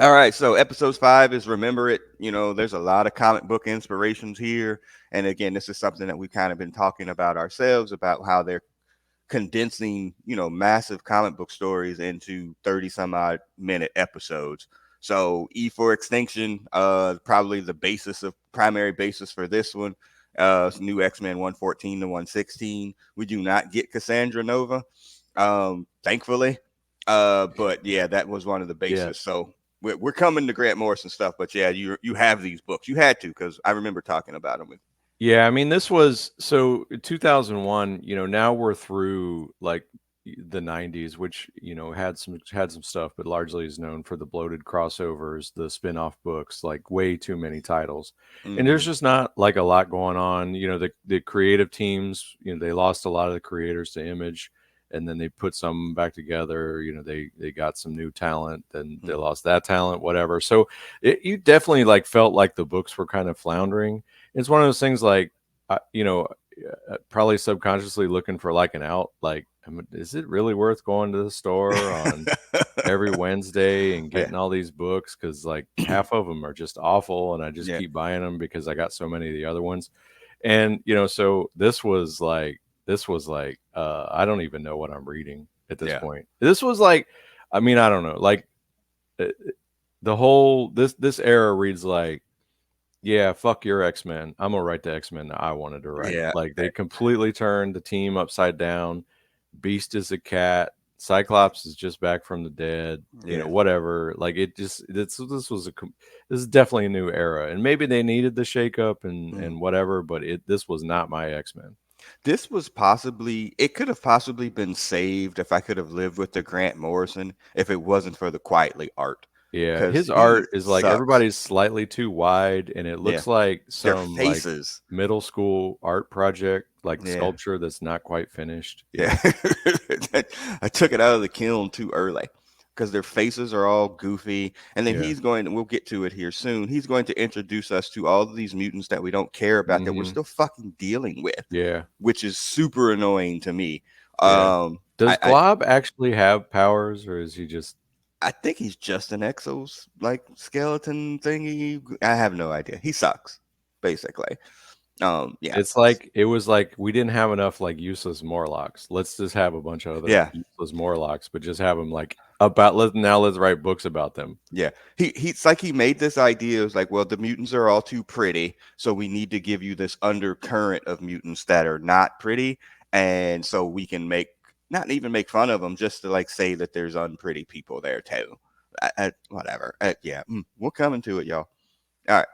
All right, so episode 5 is Remember It. There's a lot of comic book inspirations here. And again, this is something that we've kind of been talking about ourselves about how they're condensing, massive comic book stories into 30 some odd minute episodes. So E for Extinction, probably the primary basis for this one. New X-Men 114 to 116. We do not get Cassandra Nova, thankfully. But yeah, that was one of the Yeah. bases. So we're coming to Grant Morrison stuff, but yeah, you have these books. You had to because I remember talking about them with. Yeah, I mean, this was so 2001, now we're through like the 90s, which, had some stuff, but largely is known for the bloated crossovers, the spin-off books, like way too many titles. And there's Mm-hmm. just not like a lot going on. The creative teams, they lost a lot of the creators to Image, and then they put some back together. They got some new talent, then they lost that talent, whatever. So you definitely like felt like the books were kind of floundering. It's one of those things like, probably subconsciously looking for like an out. Like, is it really worth going to the store on every Wednesday and Yeah. getting all these books? Because like half of them are just awful, and I just Yeah. keep buying them because I got so many of the other ones. And so this was like I don't even know what I'm reading at this Yeah. point. This was like, I mean, I don't know, like uh, the whole this era reads like, yeah, fuck your X-Men. I'm gonna write the X-Men that I wanted to write. Yeah. Like they completely turned the team upside down. Beast is a cat. Cyclops is just back from the dead. Yeah. Whatever. Like it just this is definitely a new era, and maybe they needed the shakeup Mm. and whatever, but this was not my X-Men. It could have possibly been saved if I could have lived with the Grant Morrison if it wasn't for the Quietly art, Yeah, because his he art is like sucks. everybody's slightly too wide, and it Yeah. looks like Their some like faces. middle school art project, like Yeah. sculpture that's not quite finished. Yeah. I took it out of the kiln too early because their faces are all goofy. And then Yeah. we'll get to it here soon. He's going to introduce us to all of these mutants that we don't care about that we're Hmm. still fucking dealing with, Yeah. which is super annoying to me. Yeah. Um, Does I, I, Glob actually have powers, or is he just? I think he's just an exos like skeleton thingy. I have no idea. He sucks, basically. Yeah. It's like it was like we didn't have enough like useless Morlocks. Let's just have a bunch of other Yeah. useless Morlocks, but just have them like about. Let's write books about them. Yeah. It's like he made this idea. It was like, well, the mutants are all too pretty, so we need to give you this undercurrent of mutants that are not pretty, and so we can not even make fun of them, just to like say that there's unpretty people there too. Whatever. Yeah, we're coming to it, y'all. All right.